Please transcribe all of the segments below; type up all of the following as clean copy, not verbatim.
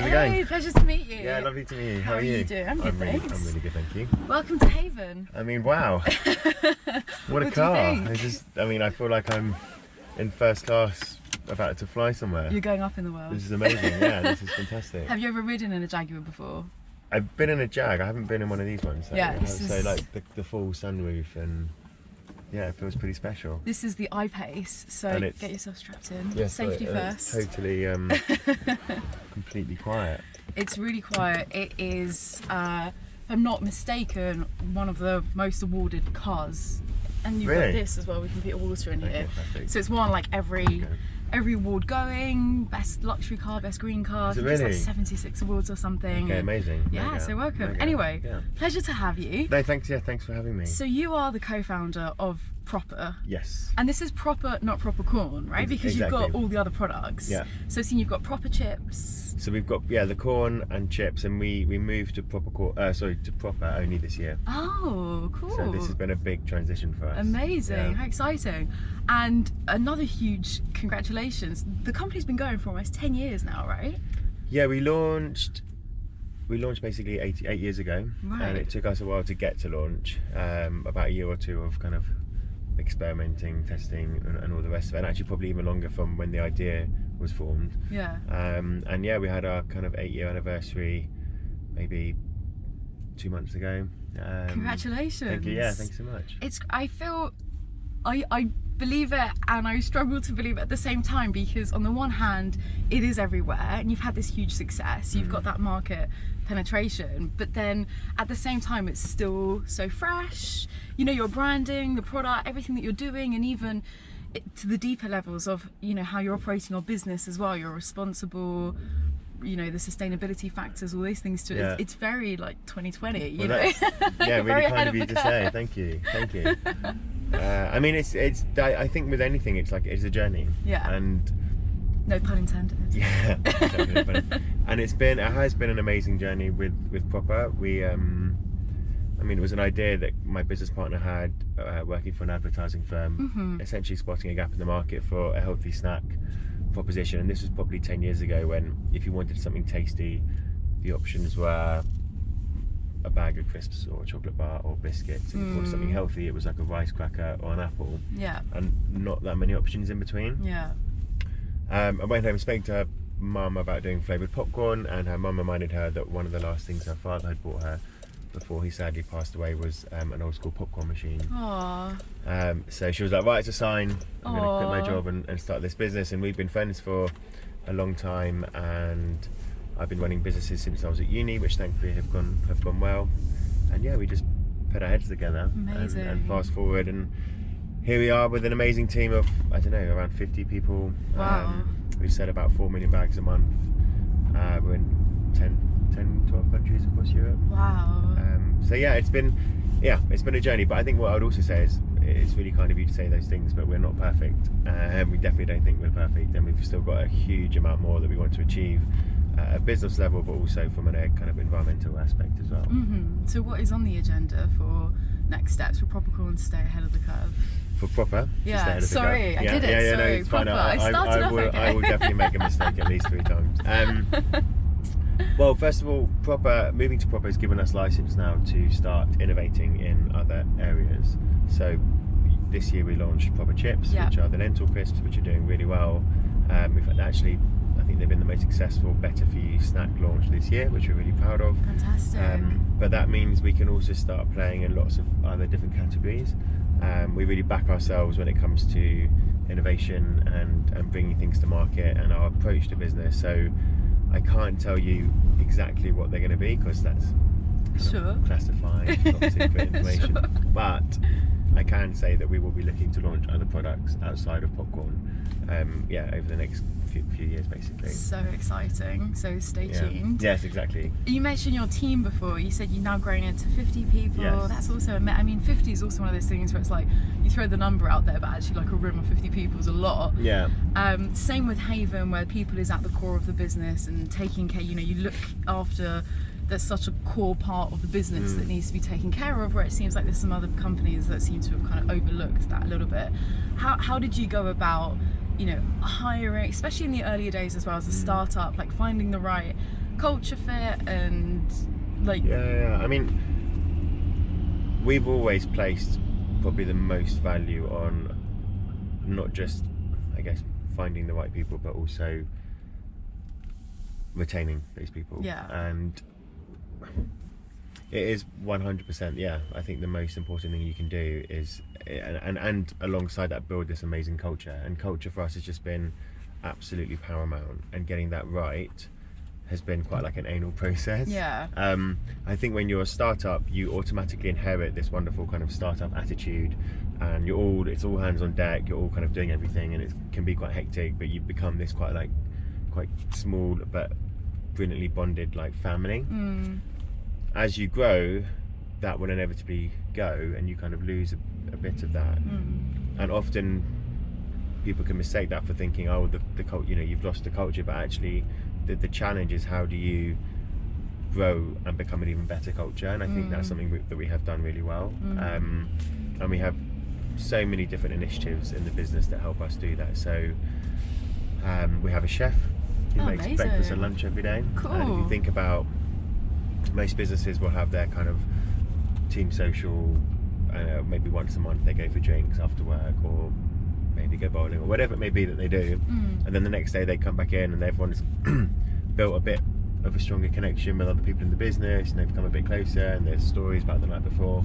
How's it going? Hey, pleasure to meet you. Yeah, lovely to meet you. How are you doing? I'm good, thanks. I'm really good, thank you. Welcome to Havn. I mean, wow. What a car. I feel like I'm in first class about to fly somewhere. You're going up in the world. This is amazing, yeah, this is fantastic. Have you ever ridden in a Jaguar before? I've been in a Jag, I haven't been in one of these ones. So Yeah, so like the full sunroof, and yeah, it feels pretty special. This is the I-Pace, so get yourself strapped in. Yes, Safety first. It's totally completely quiet. It's really quiet. It is, if I'm not mistaken, one of the most awarded cars. And you've got this as well, we can put water in here. Fantastic. So it's won like every award going, best luxury car, best green car. Is it I think really? It's like 76 awards or something. Okay, amazing. Yeah, so welcome. Anyway, pleasure to have you. No, thanks, thanks for having me. So you are the co-founder of Proper. Yes. And this is Proper, not Propercorn, right? Because you've got all the other products. Yeah. So I've seen you've got Proper chips. So we've got the corn and chips, and we moved to to Proper only this year. Oh, cool. So this has been a big transition for us. Amazing, how exciting. And another huge congratulations. The company's been going for almost 10 years now, right? Yeah, we launched basically 8 years ago, and it took us a while to get to launch, about a year or two of kind of experimenting, testing, and all the rest of it, and actually probably even longer from when the idea was formed. Yeah. And yeah, we had our kind of 8-year anniversary maybe 2 months ago. Congratulations. Thank you. Yeah, thanks so much. I believe it, and I struggle to believe it at the same time, because on the one hand it is everywhere and you've had this huge success, you've got that market penetration, but then at the same time it's still so fresh, you know, your branding, the product, everything that you're doing, and even to the deeper levels of, you know, how you're operating your business as well, you're responsible, you know, the sustainability factors, all these things to it. It's very like 2020, you know. Yeah, really kind of you to say. Thank you. I mean, I think with anything, it's a journey. Yeah. And no pun intended. Yeah. Exactly. And it has been an amazing journey with Proper. I mean, it was an idea that my business partner had, working for an advertising firm, essentially spotting a gap in the market for a healthy snack proposition. And this was probably 10 years ago, when if you wanted something tasty, the options were a bag of crisps or a chocolate bar or biscuits. And if you wanted something healthy, it was like a rice cracker or an apple. Yeah. And not that many options in between. Yeah. I went home speaking to her mum about doing flavoured popcorn, and her mum reminded her that one of the last things her father had bought her before he sadly passed away was an old school popcorn machine. Aww. So she was like, right, it's a sign, I'm going to quit my job and start this business. And we've been friends for a long time, and I've been running businesses since I was at uni, which thankfully have gone well. And yeah, we just put our heads together and fast forward, and here we are with an amazing team of, I don't know, around 50 people. Wow. We sell about 4 million bags a month. We're in 12 countries across Europe. Wow. So yeah, it's been a journey, but I think what I would also say is it's really kind of you to say those things, but we're not perfect. We definitely don't think we're perfect, and we've still got a huge amount more that we want to achieve at a business level, but also from a kind of environmental aspect as well. So what is on the agenda for next steps for Propercorn to stay ahead of the curve? For Proper? Yeah, sorry, I did it. Yeah, sorry, no, it's fine. I will definitely make a mistake at least 3 times. Well, first of all, moving to Proper has given us license now to start innovating in other areas. So this year we launched Proper chips, which are the lentil crisps, which are doing really well. We've actually, I think they've been the most successful better for you snack launch this year, which we're really proud of. Fantastic. But that means we can also start playing in lots of other different categories. We really back ourselves when it comes to innovation and bringing things to market and our approach to business. So I can't tell you exactly what they're going to be, because that's classified, top secret information. But I can say that we will be looking to launch other products outside of popcorn, over the next few years, basically. So exciting. So stay tuned. Yes, exactly. You mentioned your team before. You said you've now grown into 50 people. Yes. That's also, I mean, 50 is also one of those things where it's like you throw the number out there, but actually like a room of 50 people is a lot. Yeah. Same with Havn, where people is at the core of the business and taking care. You know, you look after. There's such a core part of the business that needs to be taken care of, where it seems like there's some other companies that seem to have kind of overlooked that a little bit. How did you go about, you know, hiring, especially in the earlier days as well as a startup, like finding the right culture fit and like. Yeah. I mean, we've always placed probably the most value on not just, I guess, finding the right people, but also retaining those people. Yeah. And it is 100%. Yeah, I think the most important thing you can do is, and alongside that, build this amazing culture. And culture for us has just been absolutely paramount. And getting that right has been quite like an anal process. Yeah. I think when you're a startup, you automatically inherit this wonderful kind of startup attitude, and it's all hands on deck. You're all kind of doing everything, and it can be quite hectic. But you become this quite small but brilliantly bonded like family. As you grow, that will inevitably go, and you kind of lose a bit of that. And often people can mistake that for thinking, oh, the cult, you've lost the culture. But actually, the challenge is, how do you grow and become an even better culture? And I think that's something that we have done really well. And we have so many different initiatives in the business that help us do that. So we have a chef who makes amazing. breakfast and lunch every day. Cool. And if you think about, most businesses will have their kind of team social, maybe once a month they go for drinks after work, or maybe go bowling, or whatever it may be that they do. And then the next day they come back in and everyone's built a bit of a stronger connection with other people in the business, and they've become a bit closer, and there's stories about the night before.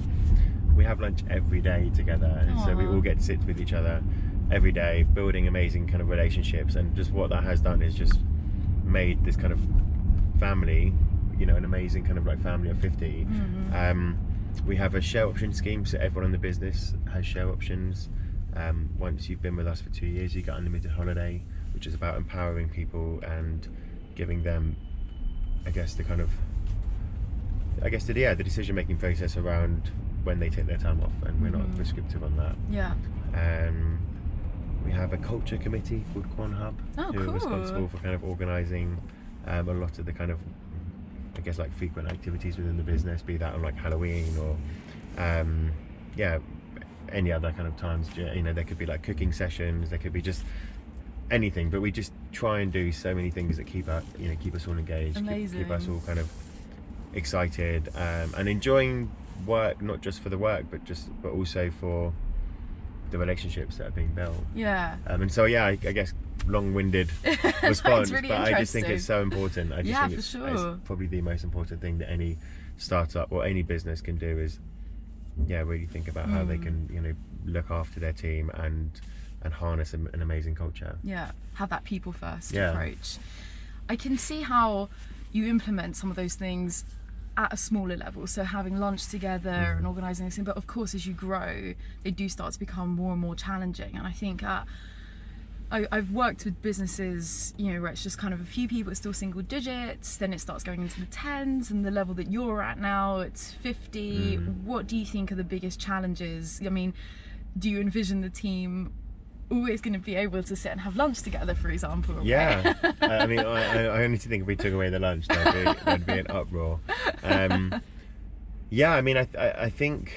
We have lunch every day together, and so we all get to sit with each other every day, building amazing kind of relationships. And just what that has done is just made this kind of family, an amazing kind of like family of 50. We have a share option scheme, so everyone in the business has share options. Once you've been with us for 2 years, you get unlimited holiday, which is about empowering people and giving them, I guess, the decision-making process around when they take their time off, and we're not prescriptive on that. Yeah. We have a culture committee called Corn Hub, who are responsible for kind of organising a lot of the kind of, I guess, like frequent activities within the business, be that on like Halloween or any other kind of times. There could be like cooking sessions, there could be just anything, but we just try and do so many things that keep us all engaged, keep us all kind of excited, and enjoying work, not just for the work, but also for the relationships that are being built. And so I guess long-winded response, really, but I just think it's so important. I just think it's probably the most important thing that any startup or any business can do, is really think about how they can look after their team and harness an amazing culture. Have that people first approach. I can see how you implement some of those things at a smaller level, so having lunch together and organising this thing, but of course as you grow they do start to become more and more challenging. And I think I've worked with businesses where it's just kind of a few people, it's still single digits, then it starts going into the tens, and the level that you're at now, it's 50. What do you think are the biggest challenges? I mean, do you envision the team always going to be able to sit and have lunch together, for example? I mean, I only think if we took away the lunch, there'd be an uproar. I mean, I think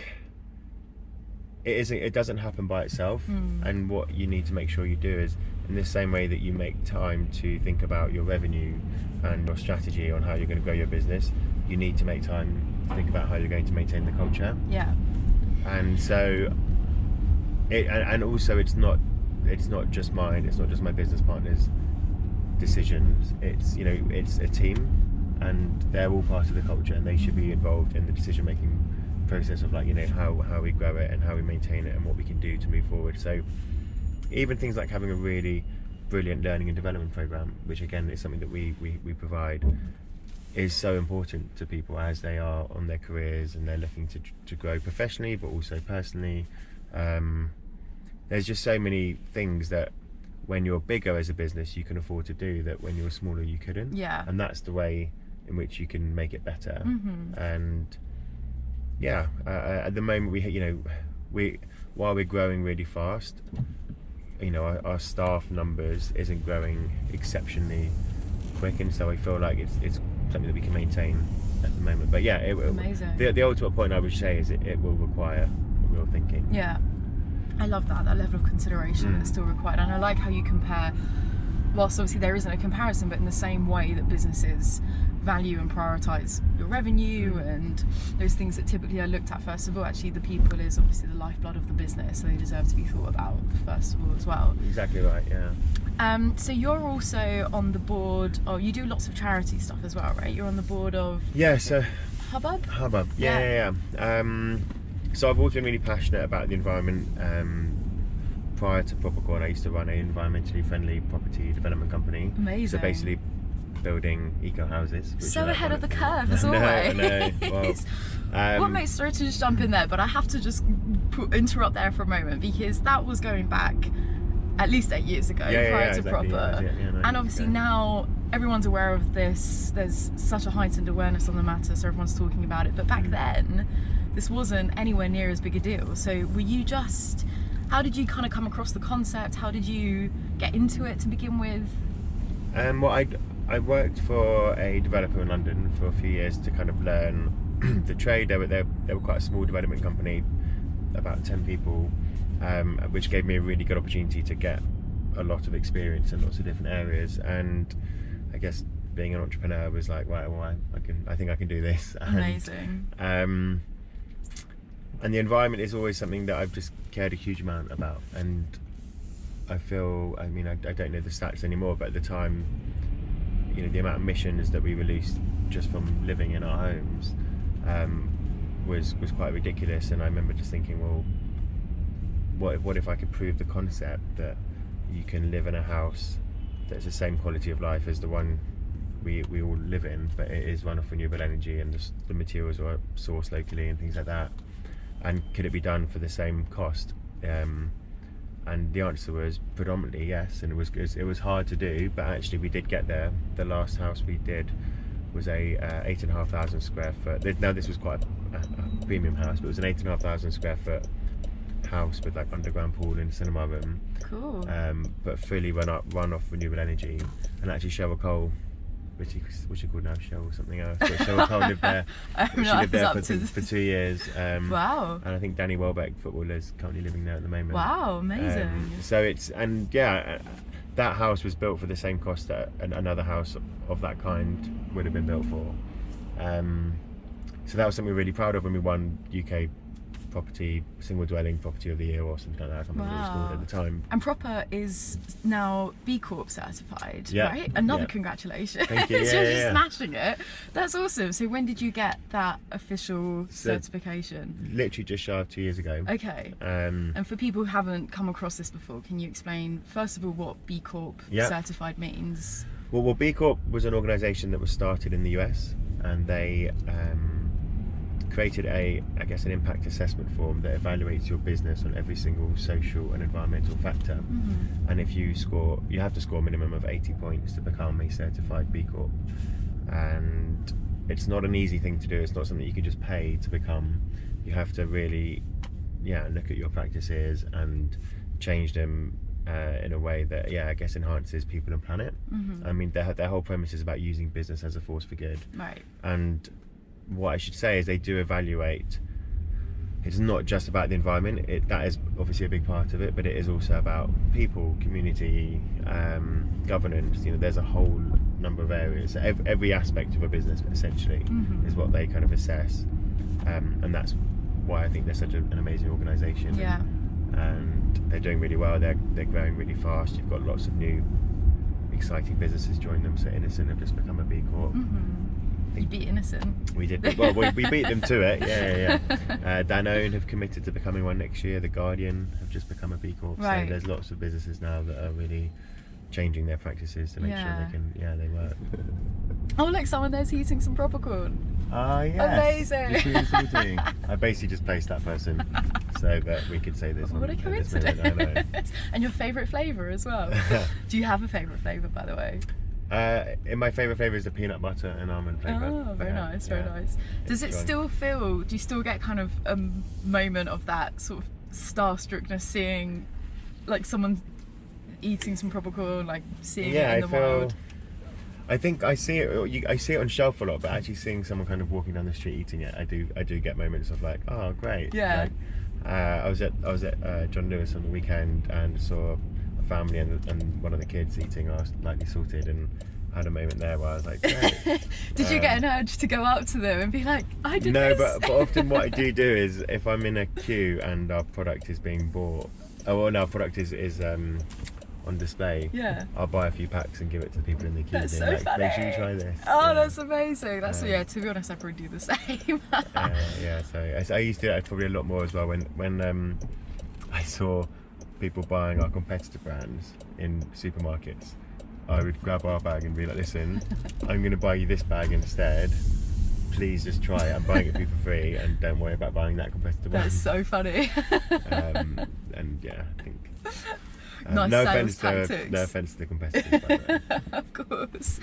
it doesn't happen by itself. And what you need to make sure you do is, in the same way that you make time to think about your revenue and your strategy on how you're going to grow your business, you need to make time to think about how you're going to maintain the culture. And so and also it's not just mine, it's not just my business partner's decisions, it's a team, and they're all part of the culture, and they should be involved in the decision making process of how we grow it and how we maintain it and what we can do to move forward. So even things like having a really brilliant learning and development program, which again is something that we provide, is so important to people as they are on their careers and they're looking to grow professionally but also personally. There's just so many things that when you're bigger as a business you can afford to do that when you're smaller you couldn't. And that's the way in which you can make it better. And at the moment while we're growing really fast, our staff numbers isn't growing exceptionally quick, and so I feel like it's something that we can maintain at the moment. But amazing. The ultimate point I would say is it will require real thinking. I love that level of consideration that's still required. And I like how you compare, whilst obviously there isn't a comparison, but in the same way that businesses value and prioritize your revenue and those things that typically are looked at first of all. Actually, the people is obviously the lifeblood of the business, so they deserve to be thought about first of all as well. Exactly right, yeah. So you're also on the board, or you do lots of charity stuff as well, right? You're on the board of So Hubbub? Yeah. So I've always been really passionate about the environment. Prior to Propercorn, I used to run an environmentally friendly property development company. Amazing. So basically building eco houses. So ahead of the curve as always. I know. Well, what makes, sorry to just jump in there, but I have to just interrupt there for a moment, because that was going back at least 8 years ago, prior to exactly, Proper. And obviously now everyone's aware of this, there's such a heightened awareness on the matter, so everyone's talking about it. But back then, this wasn't anywhere near as big a deal. So were you just, how did you kind of come across the concept? How did you get into it to begin with? Well, I worked for a developer in London for a few years to kind of learn the trade. They were quite a small development company, about 10 people, which gave me a really good opportunity to get a lot of experience in lots of different areas. And I guess being an entrepreneur was like, well, I think I can do this. Amazing. And the environment is always something that I've just cared a huge amount about. And I feel, I mean, I don't know the stats anymore, but at the time, you know, the amount of emissions that we released just from living in our homes was quite ridiculous. And I remember just thinking, well, what if I could prove the concept that you can live in a house that's the same quality of life as the one we all live in, but it is run off renewable energy and the materials are sourced locally and things like that. And could it be done for the same cost? And the answer was predominantly yes, and it was hard to do, but actually we did get there. The last house we did was a 8,500 square foot. Now this was quite a premium house, but it was an 8,500 square foot house with like underground pool and cinema room. Cool. But fully run off renewable energy, and actually Cheryl Cole, what's she called now? Cheryl or something else. But Cheryl Cole lived there. She lived there for 2 years. Wow. And I think Danny Welbeck, footballer, is currently living there at the moment. Wow, amazing. So it's, and yeah, that house was built for the same cost that another house of that kind would have been built for. So that was something we're really proud of when we won UK property, single dwelling property of the year or something like that. I can't remember what it was called at the time. And Proper is now B Corp certified, Yeah. right? Another Yeah. congratulations. Thank you. You're Yeah, just yeah. smashing it. That's awesome. So when did you get that official certification? Literally just shy of 2 years ago. Okay. And for people who haven't come across this before, can you explain first of all what B Corp certified means? Well, B Corp was an organisation that was started in the US, and they created an impact assessment form that evaluates your business on every single social and environmental factor. And if you have to score a minimum of 80 points to become a certified B Corp. And it's not an easy thing to do. It's not something you can just pay to become. You have to really, look at your practices and change them in a way that, I guess enhances people and planet. I mean, their whole premise is about using business as a force for good. Right. And what I should say is they do evaluate. It's not just about the environment. That is obviously a big part of it, but it is also about people, community, governance. You know, there's a whole number of areas. So every aspect of a business essentially is what they kind of assess, and that's why I think they're such an amazing organisation. Yeah. And they're doing really well. They're growing really fast. You've got lots of new, exciting businesses join them. So Innocent have just become a B Corp. You beat Innocent. We did. Well, we beat them to it. Yeah. Danone have committed to becoming one next year. The Guardian have just become a B Corp. Right. So there's lots of businesses now that are really changing their practices to make sure they can. Yeah, they work. Oh look, someone there's heating some Propercorn. Yes. Amazing. Just heating. I basically just placed that person so that we could say this. What a coincidence. I know. And your favourite flavour as well. Do you have a favourite flavour, by the way? My favourite flavour is the peanut butter and almond flavour. Oh, very nice, very nice. Does it still feel, do you still get kind of a moment of that sort of starstruckness, seeing like someone eating some Propercorn, like seeing it in the wild? I think I see it on shelf a lot, but actually seeing someone kind of walking down the street eating it, I do get moments of like, oh great. Yeah. Like, I was at John Lewis on the weekend and saw a family and one of the kids eating our lightly salted, and had a moment there where I was like, great. Did you get an urge to go up to them and be like, I did no, this? but often what I do is if I'm in a queue and our product is being bought, our product is on display, yeah, I'll buy a few packs and give it to people in the queue. That's so like, funny. Make sure you try this. Oh, that's amazing. That's yeah. To be honest, I probably do the same. Yeah. So I used to do that probably a lot more as well when I saw people buying our competitor brands in supermarkets. I would grab our bag and be like, listen, I'm going to buy you this bag instead. Please just try it. I'm buying it for you for free, and don't worry about buying that competitor brand. That's so funny. And yeah, I think. Nice no sales offense tactics. No offense to the competitors, by the way. Of course.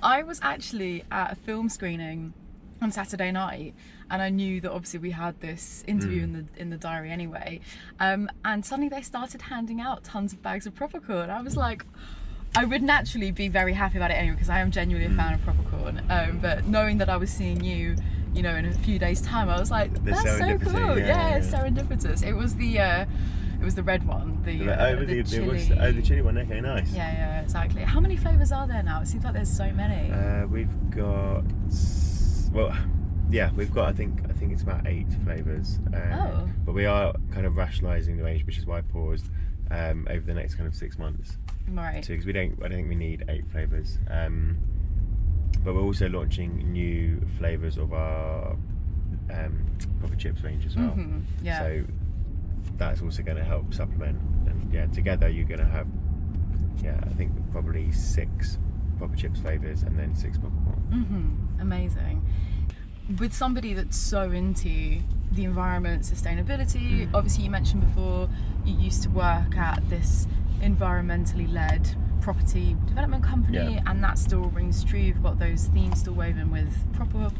I was actually at a film screening on Saturday night, and I knew that obviously we had this interview in the diary anyway, and suddenly they started handing out tons of bags of Propercorn. I was like, I would naturally be very happy about it anyway, because I am genuinely a fan of Propercorn, but knowing that I was seeing you, you know, in a few days' time, I was like, that's so cool. Yeah, serendipitous. It was the red one, the chili. The chili one. Okay, nice. Yeah, exactly. How many flavours are there now? It seems like there's so many. We've got I think it's about 8 flavours. But we are kind of rationalising the range, which is why I paused over the next kind of 6 months. Right. Because I don't think we need 8 flavours. But we're also launching new flavours of our Proper Chips range as well. Yeah. So that's also going to help supplement, and yeah, together you're going to have, I think probably 6 Proper Chips flavours and then 6 Propercorn. Amazing. With somebody that's so into the environment, sustainability, obviously you mentioned before you used to work at this environmentally led property development company, and that still rings true. You've got those themes still woven with Propercorn.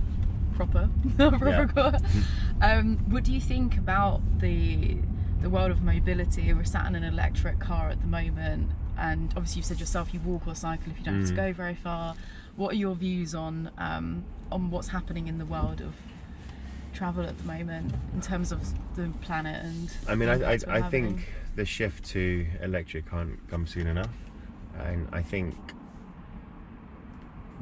What do you think about the world of mobility? We're sat in an electric car at the moment, and obviously you said yourself you walk or cycle if you don't have to go very far. What are your views on what's happening in the world of travel at the moment in terms of the planet? And I mean, I think the shift to electric can't come soon enough, and I think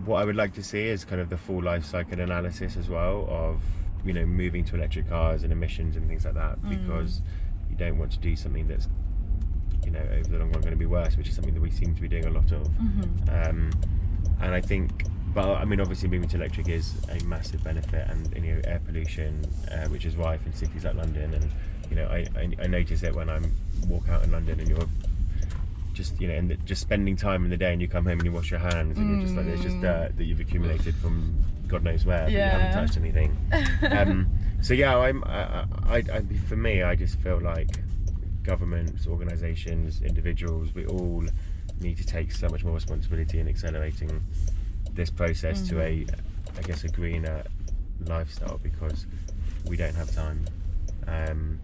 what I would like to see is kind of the full life cycle analysis as well of, you know, moving to electric cars and emissions and things like that, because you don't want to do something that's, you know, over the long run going to be worse, which is something that we seem to be doing a lot of. And I think, but I mean, obviously moving to electric is a massive benefit, and, you know, air pollution, which is rife in cities like London, and, you know, I notice it when I walk out in London and you're just, you know, and just spending time in the day, and you come home and you wash your hands and you're just like, there's just dirt that you've accumulated from God knows where, but you haven't touched anything. So yeah, for me, I just feel like governments, organisations, individuals, we all need to take so much more responsibility in accelerating this process to a greener lifestyle, because we don't have time. And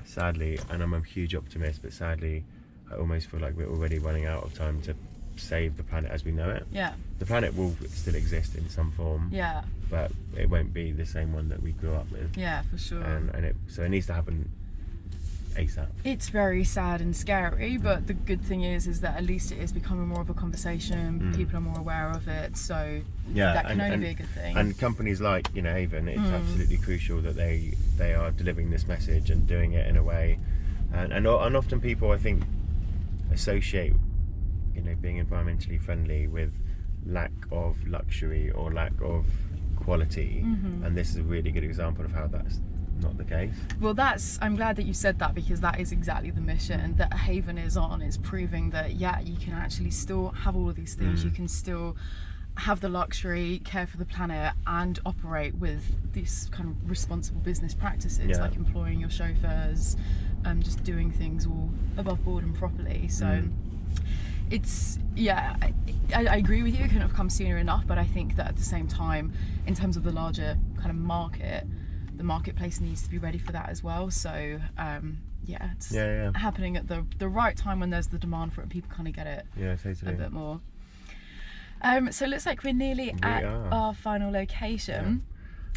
sadly, and I'm a huge optimist, but sadly I almost feel like we're already running out of time to save the planet as we know it. Yeah. The planet will still exist in some form. Yeah. But it won't be the same one that we grew up with. Yeah, for sure. So it needs to happen ASAP. It's very sad and scary, but the good thing is that at least it is becoming more of a conversation. People are more aware of it, so that can only be a good thing. And companies like, you know, Havn, it's absolutely crucial that they are delivering this message and doing it in a way, and often people, I think, associate, you know, being environmentally friendly with lack of luxury or lack of quality, and this is a really good example of how that's not the case. Well, I'm glad that you said that, because that is exactly the mission that Havn is on, is proving that you can actually still have all of these things. You can still have the luxury, care for the planet, and operate with these kind of responsible business practices, like employing your chauffeurs, just doing things all above board and properly. So it's, I agree with you, it couldn't have come sooner enough, but I think that at the same time, in terms of the larger kind of market, the marketplace needs to be ready for that as well. So it's happening at the right time, when there's the demand for it and people kind of get it a bit more. So it looks like we're nearly at our final location.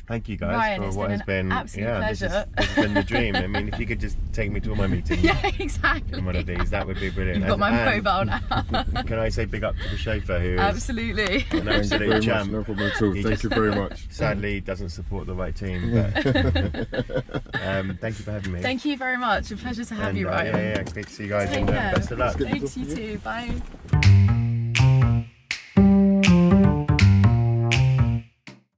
thank you guys Ryan, for it's what been has an been. absolute This pleasure. has been the dream. I mean, if you could just take me to all my meetings Yeah, exactly. in one of these, that would be brilliant. You've got my And mobile now. can I say big up to the chauffeur who is Absolutely. an Thank you absolute very champ. much. No problem at all. He Thank just you very much. Sadly, doesn't support the right team. But thank you for having me. Thank you very much. A pleasure to have And, you, Ryan. yeah, great to see you guys. Take And care. best of luck. Thanks, you too. Bye.